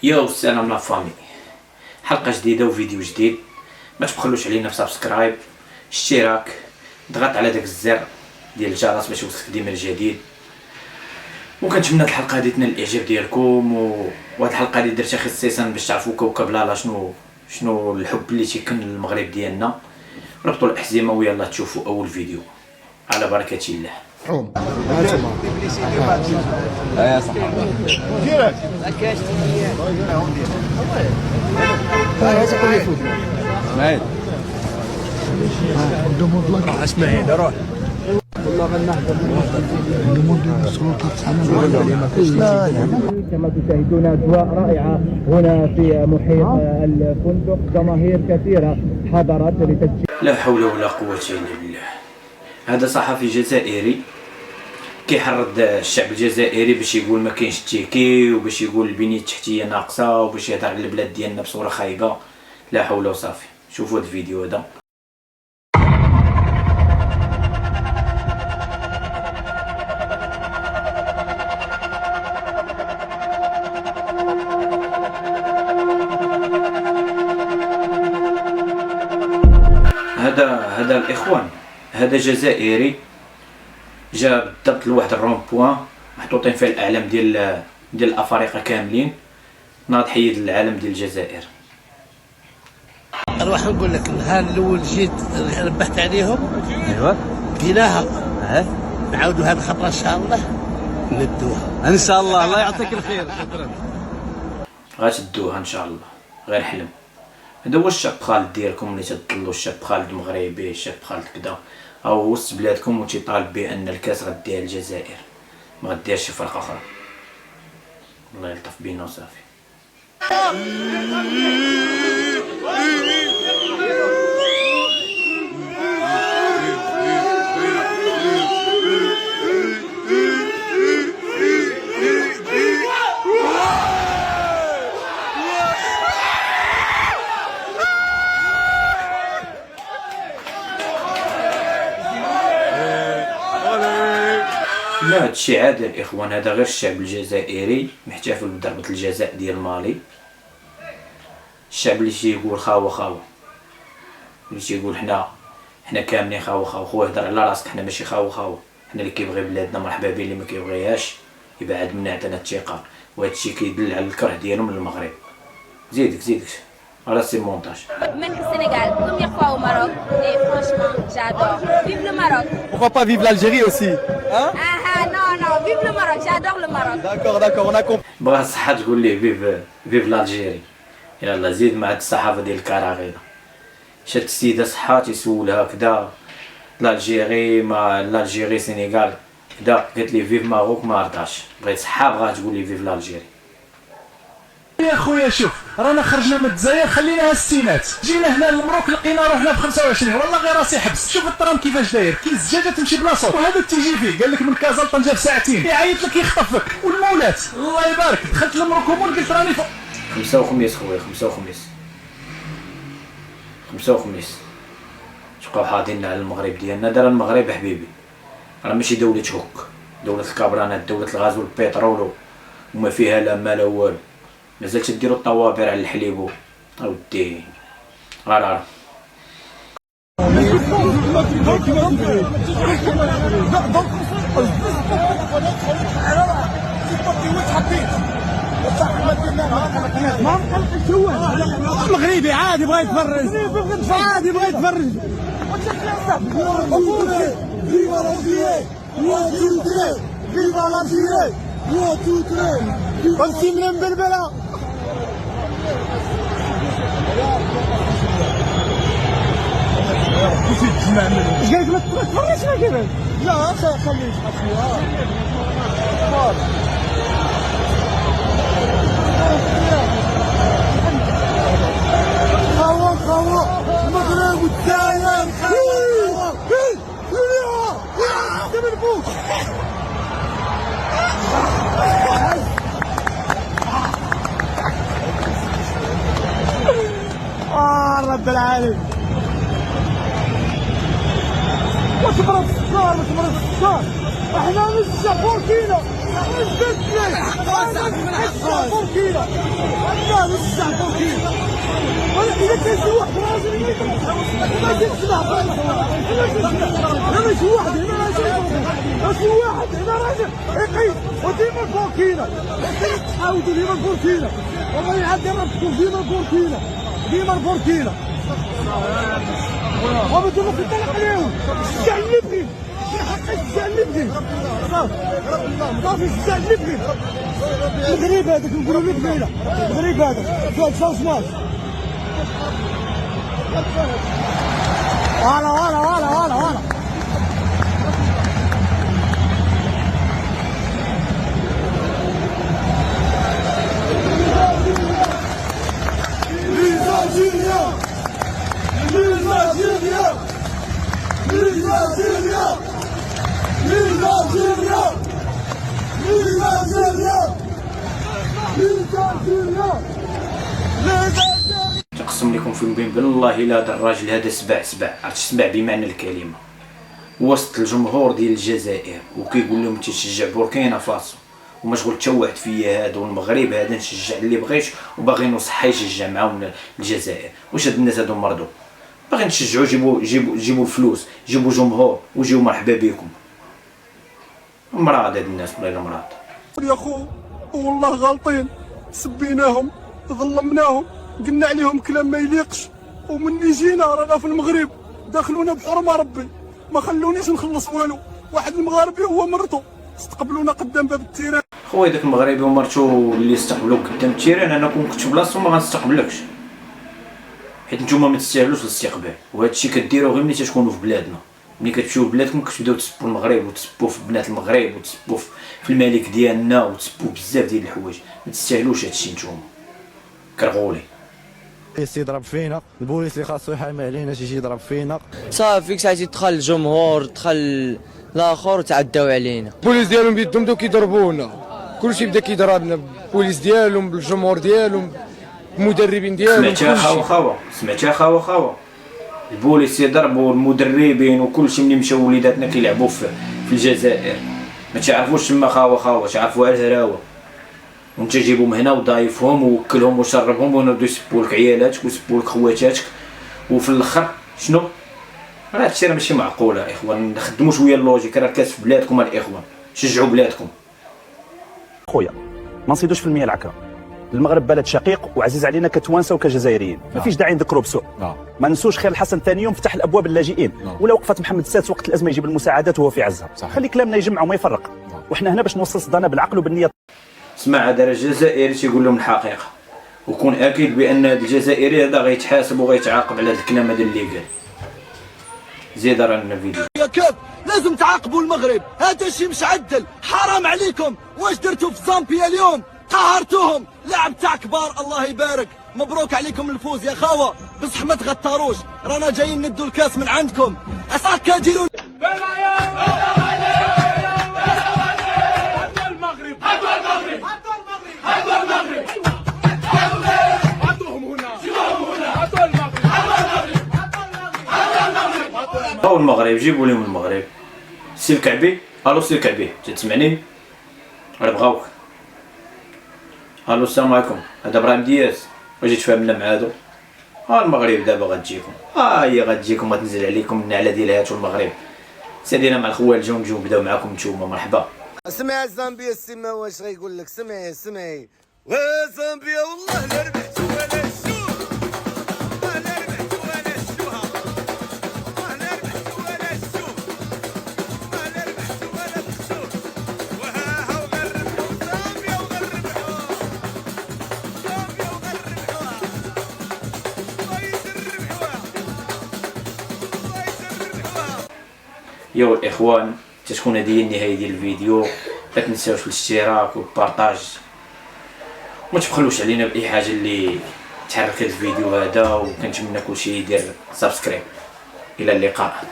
يو السلام لا فامي، حلقه جديده وفيديو جديد. ما تبخلوش علينا بسبسكرايب، اشتراك، ضغط على داك الزر ديال الجرس باش يوصلك ديما الجديد. وكنتمنى الحلقه هذه تنال الاعجاب ديالكم، وهاد الحلقه اللي درتها خصيصا باش تعرفوا كوكب لالا شنو الحب اللي تيكن للمغرب ديالنا. ربطوا الاحزمه ويلا تشوفوا اول فيديو على بركه الله. يا صاحبي اسماعيل اسماعيل روح كما تشاهدون أجواء رائعة هنا في محيط الفندق، جماهير كثيرة حضرت لتسجيل. لا حول ولا قوة إلا بالله. هذا صحفي جزائري كيحرض الشعب الجزائري باش يقول ما كاينش التيكي، وباش يقول البنية التحتية ناقصة، وباش يهضر على البلاد ديالنا بصورة خايبة. لا حول وصافي. شوفوا هذا الفيديو هذا. هذا الاخوان، هذا جزائري جا بالضبط لواحد الرون بوان محطوطين فيه الاعلام ديال الافارقه كاملين، ناض حيد العالم ديال الجزائر. اروح نقول لك النهار الاول جيت ربحت عليهم. ايوا ديناها نعاودوا هذه الخطره ان شاء الله ندوها ان شاء الله. الله يعطيك الخير. شكرا. غتدوها ان شاء الله، غير حلم. هذا هو الشاب خالد ديالكم اللي تطلوا الشاب خالد مغربي، الشاب خالد كذا، او وسط بلادكم وتيطالب بان الكاس غديها الجزائر، ما غديهاش شي فرقه اخرى. الله يلطف بينا وصافي. لا هادشي عادي الاخوان، هذا غير الشعب الجزائري محتفل بضربة الجزاء ديال مالي. الشعب اللي تيقول خاوة خاوة، اللي تيقول حنا كاملين خاوة خاوة. خويا هضر على راسك، حنا ماشي خاوة خاوة، حنا اللي كيبغي بلادنا مرحبا به، اللي ما كيبغيهاش يبعد منا عندنا الثقة. وهادشي كيدل على الكره ديالهم للمغرب. زيدك voilà c'est montage. Même au Sénégal, première fois au Maroc, et franchement, j'adore. Vive le Maroc. Pourquoi pas vivre l'Algérie aussi, hein? Non, vive le Maroc, j'adore le Maroc. D'accord, on a compris. بغا الصحة تقول ليه فيف لالجيري. يلا زيد مع هاد الصحافة ديال الكراغيلة. شات السيدة صحة تيسولها كدا لالجيري ما لالجيري سينيغال كدا، قالت لي فيف ماروك ما رضاش، بغيت صحة بغا تقول لي فيف لالجيري. يا خويا شوف، رانا خرجنا من الجزائر خليناها الستينات، جينا هنا للمروك لقينا روحنا ب 25. والله غير راسي حبس. شوف الترام كيفاش داير، كي الزجاجه تمشي بلا صوت، وهذا تيجي فيه قال لك من كازا لطنجه في ساعتين، يعيط لك يخطفك. والمولات الله يبارك، دخلت للمروك هما قلت راني فوق 5 وخميس خويا، 5 وخميس تبقاو حاضرين على المغرب ديالنا. دار المغرب حبيبي راه ماشي دولة هوك، دولة الكابرانات، دولة الغاز والبترول وما فيها لا ما لا والو. مازال تديروا الطوابير على الحليب اودي غير مغربي عادي بغا يتفرج، عادي بغا يتفرج. قلتي من بلبله ايش تجمع منه؟ ايش قالك ما تفرجش ما كيفاش؟ لا خليه يشحط فيها. خوا المغرب والجزائر من فوق. رب العالمين. وتبرد السكر احنا لسه بوركينا ديما البوركينا وبدو نطلق عليهم الشعب الليبي في حق الشعب الليبي صافي الشعب الليبي المغرب هذاك نقولوا له قبيله المغرب هذا شو اسمه ولا تقسم لكم في بين بالله الا هذا الراجل هذا سبع عرفت سبع بمعنى الكلمه وسط الجمهور ديال الجزائر وكيقول لهم تشجع بوركينا فاسو ومشغول حتى واحد فيا هذا والمغرب هذا نشجع اللي بغيت وباغي نصح يشجع معاهم الجزائر. واش هاد الناس هادو مرضوا باغي نشجعوا جيبوا الفلوس جيبوا جمهور وجيو مرحبا بكم. مراد هاد الناس والله مراد يا خو والله غالطين سبيناهم ظلمناهم قلنا عليهم كلام ما يليقش ومني جينا رانا في المغرب دخلونا بحرمه ربي ما خلونيش نخلص والو. واحد المغاربي هو مرته استقبلونا قدام باب التيران. خويا داك المغربي ومرتو اللي استقبلوك قدام التيران انا كون كنت في بلاصتو ما غنستقبلكش حيت نتوما ما تستاهلوش الاستقبال وهذا الشيء كديروه غير ملي تكونوا في بلادنا. ملي كتمشيو لبلادكم كتبداو تسبوا المغرب وتسبوا في بنات المغرب وتسبوا في الملك ديالنا وتسبوا بزاف ديال الحوايج ما تستاهلوش هذا الشيء نتوما كرغولي. البوليس يضرب فينا البوليس اللي خاصو يحامي علينا يجي يضرب فينا صافي ساعتي دخل الجمهور دخل الاخر وتعداو علينا. البوليس ديالهم بيدهم بداو كيضربونا كلشي بدا كيضربنا بالبوليس ديالهم بالجمهور ديالهم المدربين ديالهم. سمعتها خاوه البوليس يضربوا المدربين وكلشي ملي مشاو وليداتنا كيلعبوا في الجزائر ما تعرفوش تما خاوه تعرفوا الهراوه وانت جيبهم هنا وضايفهم ووكلهم وشربهم ونردو يسبوا لك عيالاتك ويسبوا لك خواتاتك وفي الاخر شنو راه هادشي راه ماشي معقول يا اخوان. نخدموا شويه اللوجيك راه كاس في بلادكم الاخوان شجعوا بلادكم. خويا ما نصيدوش في المياه العكره. المغرب بلد شقيق وعزيز علينا كتوانسه وكجزائريين ما فيش داعي نذكروا بسوء. ما ننسوش خير الحسن ثاني يوم فتح الابواب للاجئين ولا وقفت محمد السادس وقت الازمه يجيب المساعدات وهو في عزها. خلي كلامنا يجمع وما يفرق وحنا هنا باش نوصل صدانا بالعقل وبالنيه. اسمع هذا الجزائري تيقول لهم الحقيقه وكون اكيد بان هذا الجزائري هذا غيتحاسب وغيتعاقب على هذا الكلام هذا اللي قال. زيد رانا الفيديو. يا كيف لازم تعاقبوا المغرب هذا شيء مش عدل حرام عليكم. واش درتوا في زامبيا اليوم قهرتوهم لعب تاع كبار الله يبارك. مبروك عليكم الفوز يا خاوه بصح ما تغطروش رانا جايين ندوا الكاس من عندكم اساك ديروا هاو المغرب جيبوا لهم المغرب. سي الكعبي الو سي الكعبي تسمعني راه بغاوك. الو السلام عليكم هذا ابراهيم دياز واش تفاهمنا مع هادو. المغرب دابا غتجيكم هي غتجيكم غتنزل عليكم النعله ديال هاتو المغرب. سالينا مع الخوال جاو نجيو نبداو معاكم نتوما مرحبا. سمع زامبيا السما واش غيقول لك سمعي زامبيا والله لا ربحت ولا الشوف لا ربحت ولا الشوها لا ربحت ولا الشوف لا ربحت ولا الشوف وها وغربحوا زامبيا وغربحوا زامبيا وغربحوها الله يسربحوها الله يسربحوها. يا الاخوان تتكون هذه هي النهايه ديال الفيديو. لا تنساوش الاشتراك والبارطاج وما تبخلوش علينا باي حاجه اللي تحرك هذا الفيديو هذا وكنتمنى كلشي يدير سبسكرايب. الى اللقاء.